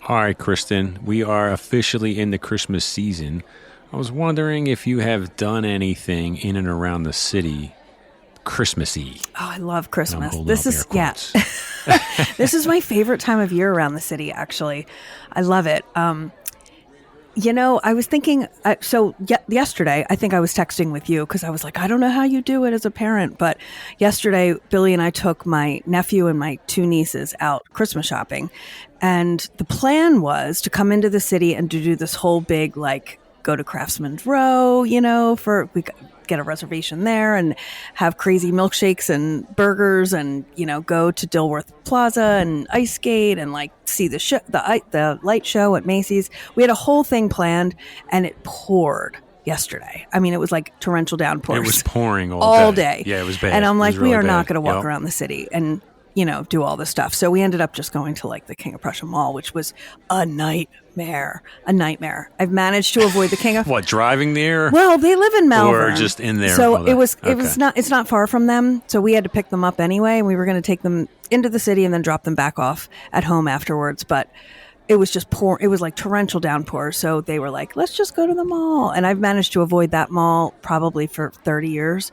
All right, Kristen, we are officially in the Christmas season. I was wondering if you have done anything in and around the city Christmassy. Oh, I love And I'm Christmas. holding This up is, air yeah, quotes. this is my favorite time of year around the city, actually. I love it. I was thinking, yesterday, I think I was texting with you because I was like, I don't know how you do it as a parent. But yesterday, Billy and I took my nephew and my two nieces out Christmas shopping. And the plan was to come into the city and to do this whole big, like, go to Craftsman's Row, get a reservation there and have crazy milkshakes and burgers and, go to Dilworth Plaza and Ice Skate and like see the light show at Macy's. We had a whole thing planned and it poured yesterday. I mean, it was like torrential downpours. It was pouring all day. Yeah, it was bad. And I'm like, really we are bad. not going to walk Yep. around the city and, do all this stuff. So we ended up just going to like the King of Prussia Mall, which was a nightmare. I've managed to avoid the King of What, driving there? Well, they live in Malvern. Or just in there? So Oh, it's not far from them. So we had to pick them up anyway. And we were going to take them into the city and then drop them back off at home afterwards. But it was just it was like torrential downpour. So they were like, let's just go to the mall. And I've managed to avoid that mall probably for 30 years.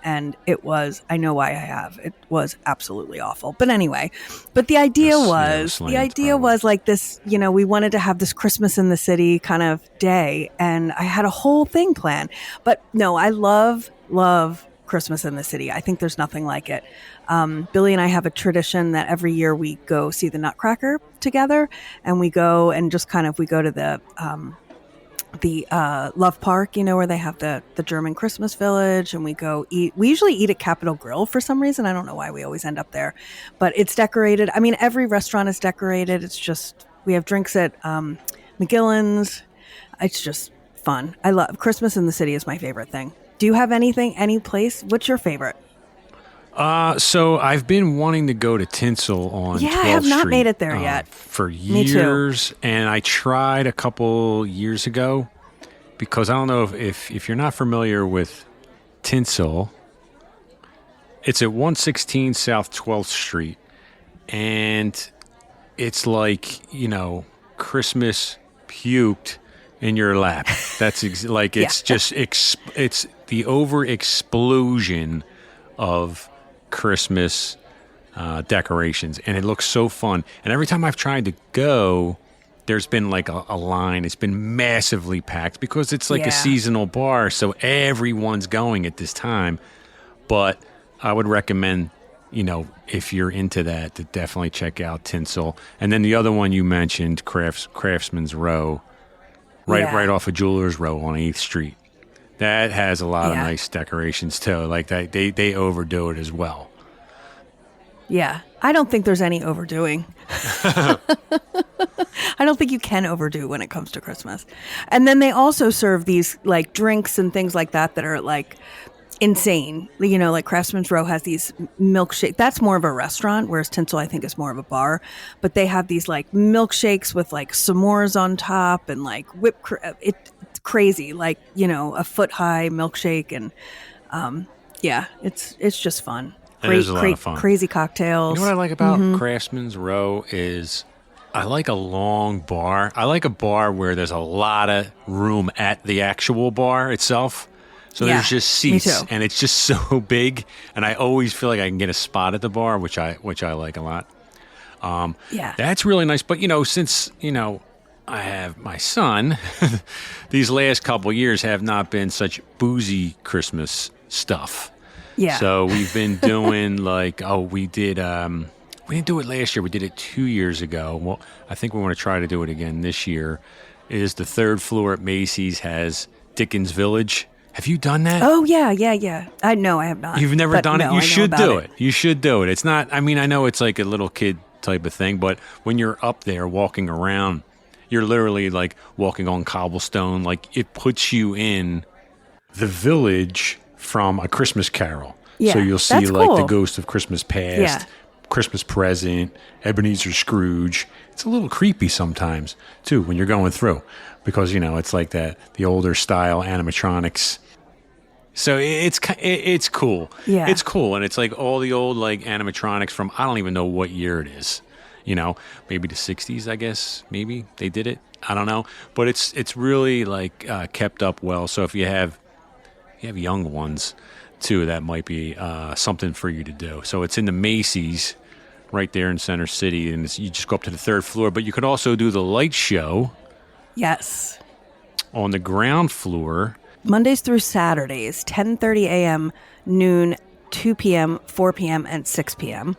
And I know why I have. It was absolutely awful. But anyway, the idea was like this, we wanted to have this Christmas in the city kind of day. And I had a whole thing planned. But no, I love Christmas in the city. I think there's nothing like it. Billy and I have a tradition that every year we go see the Nutcracker together. And we go and just we go to the Love Park, where they have the German Christmas Village, and we go eat. We usually eat at Capitol Grill for some reason. I don't know why we always end up there, but it's decorated. I mean, every restaurant is decorated. It's just, we have drinks at McGillen's. It's just fun. I love Christmas in the city is my favorite thing. Do you have any place? What's your favorite? So I've been wanting to go to Tinsel on 12th I have not Street, made it there yet. For Me too. years, and I tried a couple years ago because I don't know if you're not familiar with Tinsel. It's at 116 South 12th Street, and it's like, Christmas puked in your lap. That's it's just it's the over explosion of Christmas decorations, and it looks so fun. And every time I've tried to go, there's been like a line. It's been massively packed because it's like a seasonal bar, so everyone's going at this time. But I would recommend, if you're into that, to definitely check out Tinsel. And then the other one you mentioned, Craftsman's Row, right off of Jewelers Row on 8th Street. That has a lot of nice decorations too. Like they overdo it as well. Yeah, I don't think there's any overdoing. I don't think you can overdo when it comes to Christmas. And then they also serve these like drinks and things like that are like insane. Like Craftsman's Row has these milkshakes. That's more of a restaurant, whereas Tinsel I think is more of a bar. But they have these like milkshakes with like s'mores on top and like whipped cream. It's crazy, like a foot high milkshake, and it's just fun. It is a lot of fun. Crazy cocktails. You know what I like about Craftsman's Row is I like a long bar. I like a bar where there's a lot of room at the actual bar itself. So there's just seats, and it's just so big. And I always feel like I can get a spot at the bar, which I like a lot. That's really nice. But since I have my son, these last couple years have not been such boozy Christmas stuff. Yeah. So we've been doing we didn't do it last year. We did it 2 years ago. Well, I think we want to try to do it again this year. Is the third floor at Macy's has Dickens Village. Have you done that? Oh, yeah. No, I have not. You've never done it? No, You should do it. You should do it. It's not, I know it's like a little kid type of thing, but when you're up there walking around, you're literally like walking on cobblestone. Like it puts you in the village from A Christmas Carol. Yeah, so you'll see like cool. the Ghost of Christmas Past, Christmas Present, Ebenezer Scrooge. It's a little creepy sometimes too when you're going through because it's like the older style animatronics. So it's cool. Yeah. It's cool. And it's like all the old like animatronics from, I don't even know what year it is. maybe the 60s, I guess, maybe they did it. I don't know. But it's really like kept up well. So if you have young ones too, that might be something for you to do. So it's in the Macy's right there in Center City, and you just go up to the third floor. But you could also do the light show. Yes. On the ground floor. Mondays through Saturdays, 10:30 a.m., noon, 2 p.m., 4 p.m., and 6 p.m.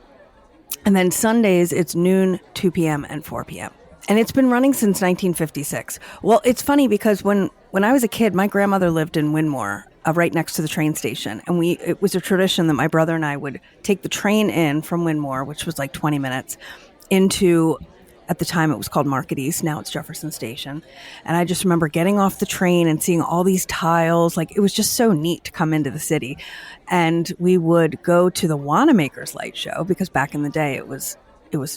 And then Sundays, it's noon, 2 p.m., and 4 p.m. And it's been running since 1956. Well, it's funny because when I was a kid, my grandmother lived in Winmore, right next to the train station. And it was a tradition that my brother and I would take the train in from Winmore, which was like 20 minutes, into, at the time it was called Market East, now it's Jefferson Station. And I just remember getting off the train and seeing all these tiles. Like, it was just so neat to come into the city. And we would go to the Wanamaker's light show, because back in the day it was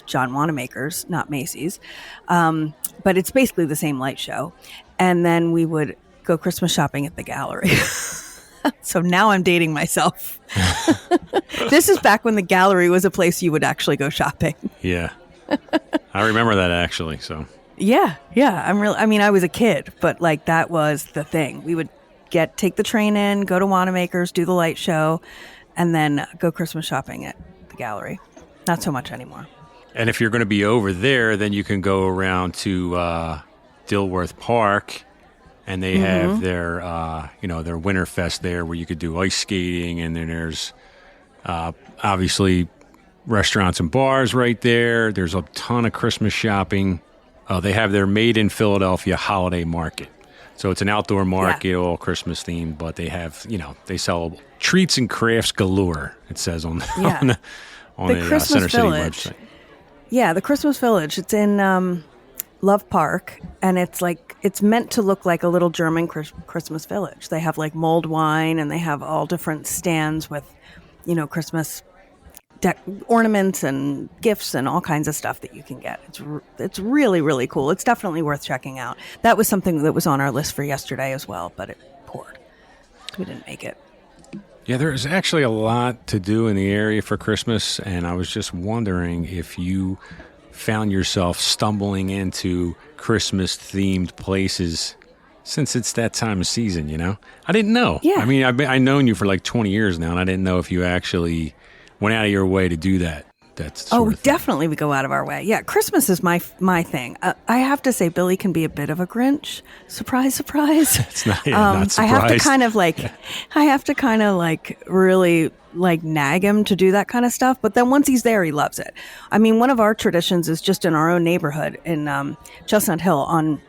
John Wanamaker's, not Macy's. But it's basically the same light show. And then we would go Christmas shopping at the gallery. So now I'm dating myself. This is back when the gallery was a place you would actually go shopping. Yeah. I remember that actually. So yeah. I was a kid, but like that was the thing. We would take the train in, go to Wanamaker's, do the light show, and then go Christmas shopping at the gallery. Not so much anymore. And if you're going to be over there, then you can go around to Dilworth Park, and they have their their Winterfest there, where you could do ice skating, and then there's obviously restaurants and bars right there. There's a ton of Christmas shopping. They have their Made in Philadelphia holiday market. So it's an outdoor market, all Christmas themed, but they have, they sell treats and crafts galore, it says on the Center City website. Yeah, the Christmas Village. It's in Love Park, and it's meant to look like a little German Christmas village. They have like mulled wine, and they have all different stands with, Christmas ornaments and gifts and all kinds of stuff that you can get. It's really, really cool. It's definitely worth checking out. That was something that was on our list for yesterday as well, but it poured. We didn't make it. Yeah, there's actually a lot to do in the area for Christmas, and I was just wondering if you found yourself stumbling into Christmas-themed places since it's that time of season, I didn't know. Yeah. I mean, I've known you for like 20 years now, and I didn't know if you actually went out of your way to do that. Definitely we go out of our way. Yeah, Christmas is my thing. I have to say, Billy can be a bit of a Grinch. Surprise, surprise. It's not surprised. I have to kind of really nag him to do that kind of stuff. But then once he's there, he loves it. I mean, one of our traditions is just in our own neighborhood in Chestnut Hill on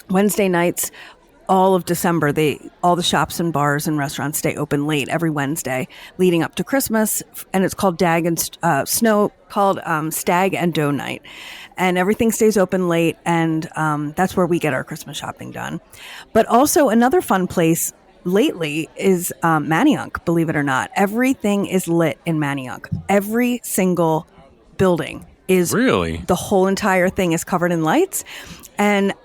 Wednesday nights. All of December, all the shops and bars and restaurants stay open late every Wednesday leading up to Christmas, and it's called Stag and Dough Night, and everything stays open late, and that's where we get our Christmas shopping done. But also another fun place lately is Manayunk. Believe it or not, everything is lit in Manayunk. Every single building is really, the whole entire thing is covered in lights, and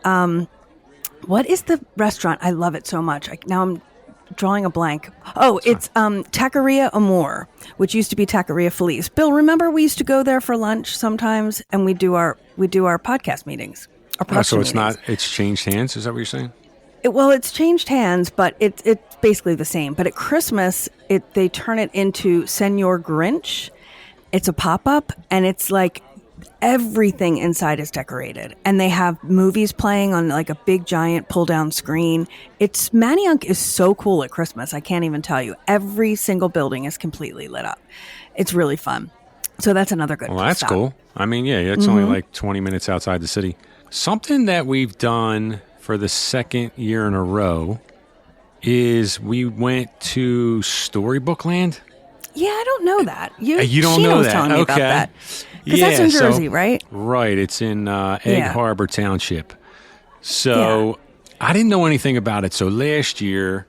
what is the restaurant? I love it so much. Now I'm drawing a blank. Oh, it's Taqueria Amor, which used to be Taqueria Feliz. Bill, remember we used to go there for lunch sometimes, and we do our podcast meetings. So it's changed hands? Is that what you're saying? It's changed hands, but it's basically the same. But at Christmas, they turn it into Senor Grinch. It's a pop-up, and it's like everything inside is decorated, and they have movies playing on like a big giant pull down screen. Manayunk is so cool at Christmas. I can't even tell you. Every single building is completely lit up. It's really fun. So that's another good. Well, that's stop. Cool. I mean, yeah, it's only like 20 minutes outside the city. Something that we've done for the second year in a row is we went to Storybook Land. Yeah, I don't know that. You don't know was that? telling me Okay. about that. Because that's in Jersey, right? Right. It's in Egg Harbor Township. So I didn't know anything about it. So last year,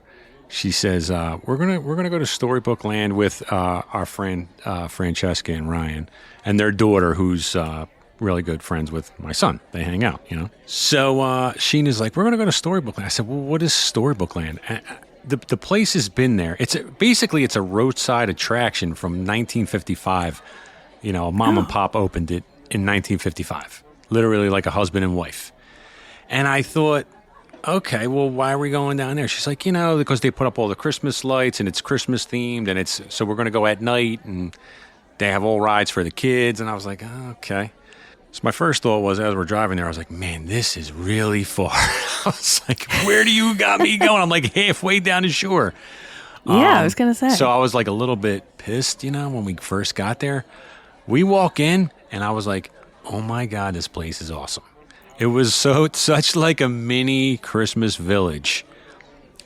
she says, we're gonna go to Storybook Land with our friend Francesca and Ryan and their daughter, who's really good friends with my son. They hang out, So Sheena's like, we're gonna go to Storybook Land. I said, well, what is Storybook Land? The place has been there. It's a roadside attraction from 1955. A mom and pop opened it in 1955, literally like a husband and wife. And I thought, okay, well, why are we going down there? She's like, because they put up all the Christmas lights and it's Christmas themed, and so we're going to go at night, and they have all rides for the kids. And I was like, oh, okay. So my first thought was, as we're driving there, I was like, man, this is really far. I was like, where do you got me going? I'm like halfway down the shore. Yeah, I was going to say. So I was like a little bit pissed, when we first got there. We walk in, and I was like, oh my God, this place is awesome. It was such like a mini Christmas village,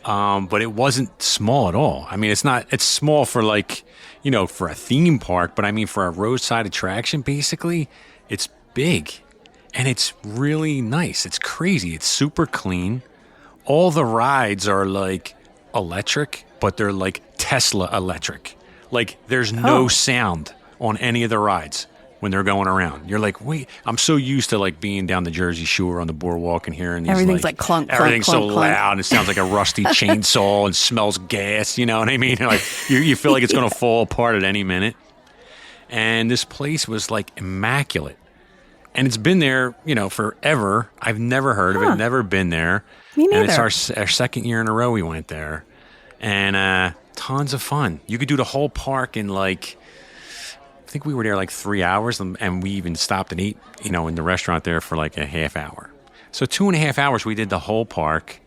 but it wasn't small at all. I mean, it's small for like, for a theme park, but I mean, for a roadside attraction, basically, it's big, and it's really nice. It's crazy. It's super clean. All the rides are like electric, but they're like Tesla electric. Like there's no sound on any of the rides when they're going around. You're like, wait, I'm so used to like being down the Jersey Shore on the boardwalk and hearing these everything's like clunk, clunk, everything's clunk, so clunk. loud. And it sounds like a rusty chainsaw and smells gas. You know what I mean? Like you feel like it's going to fall apart at any minute. And this place was like immaculate. And it's been there, forever. I've never heard of it, never been there. Me neither. And it's our second year in a row we went there. And tons of fun. You could do the whole park in like, I think we were there like 3 hours, and we even stopped and ate, in the restaurant there for like a half hour. So 2.5 hours we did the whole park,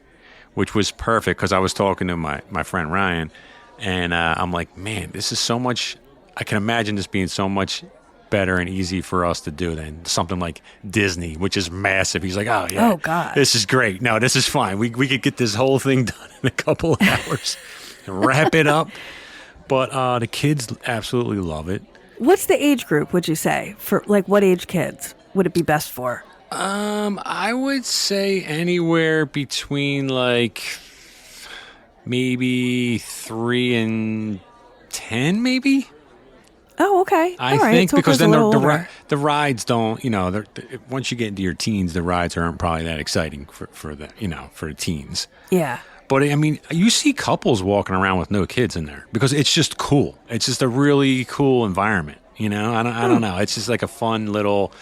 which was perfect because I was talking to my friend Ryan, and I'm like, man, this is so much, I can imagine this being so much better and easy for us to do than something like Disney, which is massive. He's like, oh yeah, oh God, this is great. No, this is fine. We could get this whole thing done in a couple of hours and wrap it up. But the kids absolutely love it. What's the age group, would you say? For like what age kids would it be best for? I would say anywhere between like maybe 3 and 10, maybe. Oh, okay. I think so because then the rides don't, once you get into your teens, the rides aren't probably that exciting for the for the teens. Yeah. But I mean, you see couples walking around with no kids in there because it's just cool. It's just a really cool environment. I don't know. It's just like a fun little.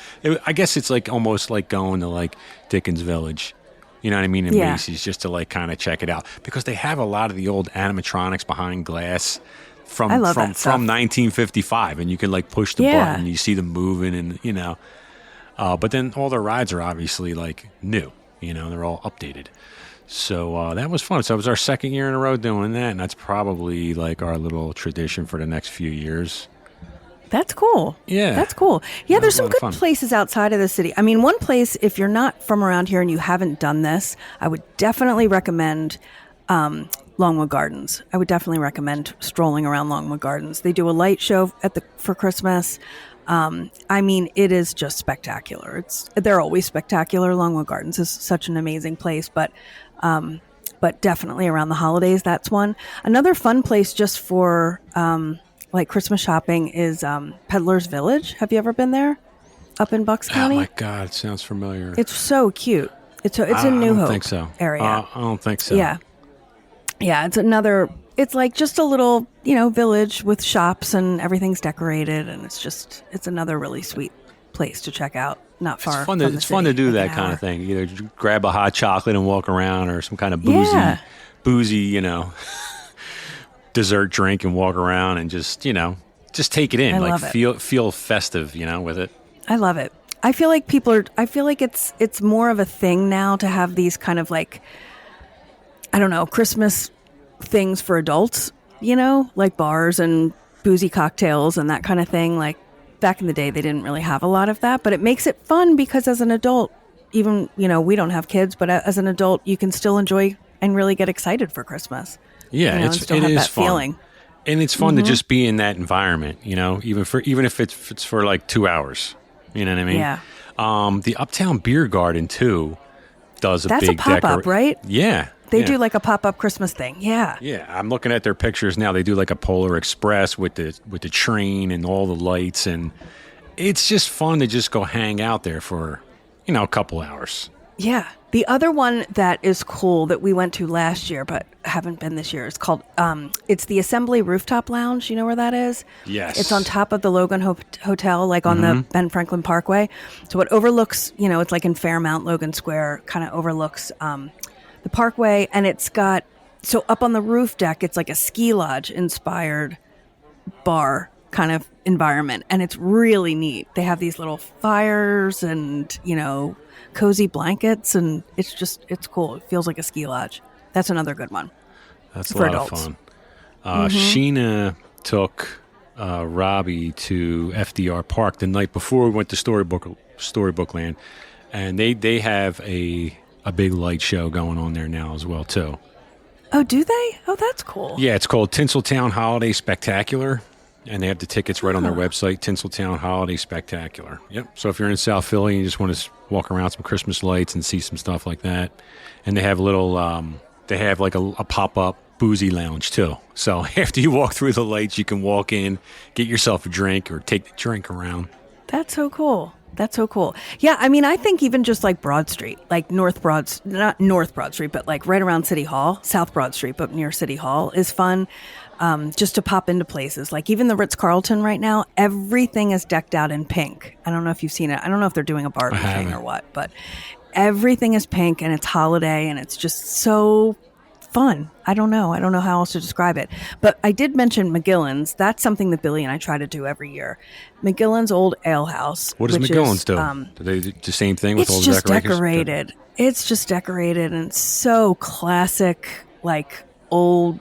I guess it's like almost like going to like Dickens Village. You know what I mean? In Macy's, just to like kind of check it out because they have a lot of the old animatronics behind glass from 1955, and you can like push the button, and you see them moving, and But then all the rides are obviously like new. They're all updated. So that was fun. So it was our second year in a row doing that, and that's probably like our little tradition for the next few years. That's cool. Yeah. That's cool. Yeah, there's some good places outside of the city. I mean, one place, if you're not from around here and you haven't done this, I would definitely recommend Longwood Gardens. I would definitely recommend strolling around Longwood Gardens. They do a light show for Christmas. I mean, it is just spectacular. They're always spectacular. Longwood Gardens is such an amazing place, but definitely around the holidays, that's one. Another fun place just for like Christmas shopping is Peddler's Village. Have you ever been there? Up in Bucks County? Oh my God, it sounds familiar. It's so cute. It's in New Hope think so. area. I don't think so. Yeah. Yeah, it's like just a little, village with shops and everything's decorated, and it's another really sweet place to check out. Not far from the city. It's fun to do that kind of thing. Either grab a hot chocolate and walk around, or some kind of boozy, dessert drink and walk around and just take it in. I like love it. feel festive, with it. I love it. I feel like it's more of a thing now to have these kind of like, I don't know, Christmas things for adults, like bars and boozy cocktails and that kind of thing. Like back in the day, they didn't really have a lot of that, but it makes it fun because as an adult, even, we don't have kids, but as an adult, you can still enjoy and really get excited for Christmas. Yeah, it is fun. Feeling. And it's fun to just be in that environment, even if it's for like 2 hours. You know what I mean? Yeah. The Uptown Beer Garden too does That's big a pop-up, right? Yeah. They do like a pop-up Christmas thing. Yeah. Yeah, I'm looking at their pictures now. They do like a Polar Express with the train and all the lights, and it's just fun to just go hang out there for, a couple hours. Yeah. The other one that is cool that we went to last year, but haven't been this year, is called, it's the Assembly Rooftop Lounge. You know where that is? Yes. It's on top of the Logan Hotel, like on the Ben Franklin Parkway. So it overlooks, it's like in Fairmount, Logan Square, kind of overlooks the parkway. And it's got, so up on the roof deck, it's like a ski lodge inspired bar kind of environment. And it's really neat. They have these little fires and, cozy blankets, and it's cool. It feels like a ski lodge. That's another good one. That's a for lot adults. of fun. Sheena took Robbie to FDR Park the night before we went to Storybook Land, and they have a big light show going on there now as well too. Oh, do they? Oh, that's cool. Yeah, it's called Tinseltown Holiday Spectacular. And they have the tickets right on their website, Tinseltown Holiday Spectacular. Yep. So if you're in South Philly and you just want to walk around some Christmas lights and see some stuff like that. And they have they have like a pop-up boozy lounge too. So after you walk through the lights, you can walk in, get yourself a drink or take the drink around. That's so cool. That's so cool. Yeah, I mean, I think even just like Broad Street, like not North Broad Street, but like right around City Hall, South Broad Street, but near City Hall is fun. Just to pop into places. Like even the Ritz-Carlton right now, everything is decked out in pink. I don't know if you've seen it. I don't know if they're doing a Barbie thing or what, but everything is pink and it's holiday and it's just so fun. I don't know how else to describe it. But I did mention McGillen's. That's something that Billy and I try to do every year. McGillen's Old Ale House. What does McGillen's do? Do they do the same thing with all the decorations? It's just decorated. It's just decorated and it's so classic, like old,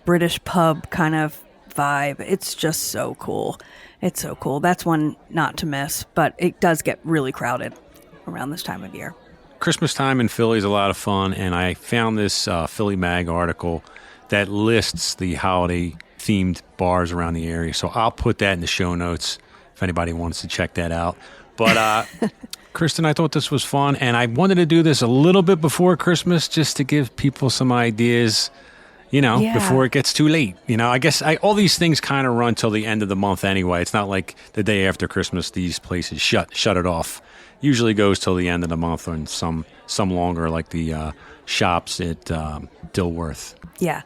British pub kind of vibe. It's just so cool. It's so cool. That's one not to miss, but it does get really crowded around this time of year. Christmas time in Philly is a lot of fun, and I found this Philly Mag article that lists the holiday-themed bars around the area. So I'll put that in the show notes if anybody wants to check that out. But Kristin, I thought this was fun, and I wanted to do this a little bit before Christmas just to give people some ideas before it gets too late. I guess all these things kind of run till the end of the month anyway. It's not like the day after Christmas these places shut it off. Usually goes till the end of the month, and some longer, like the shops at Dilworth. Yeah.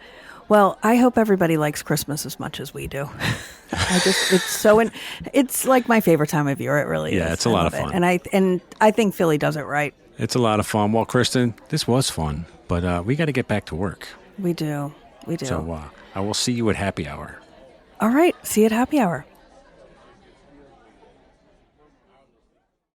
Well, I hope everybody likes Christmas as much as we do. It's like my favorite time of year. It really is. Yeah, it's a lot of fun. And I think Philly does it right. It's a lot of fun. Well, Kristin, this was fun, but we got to get back to work. We do. So I will see you at happy hour. All right. See you at happy hour.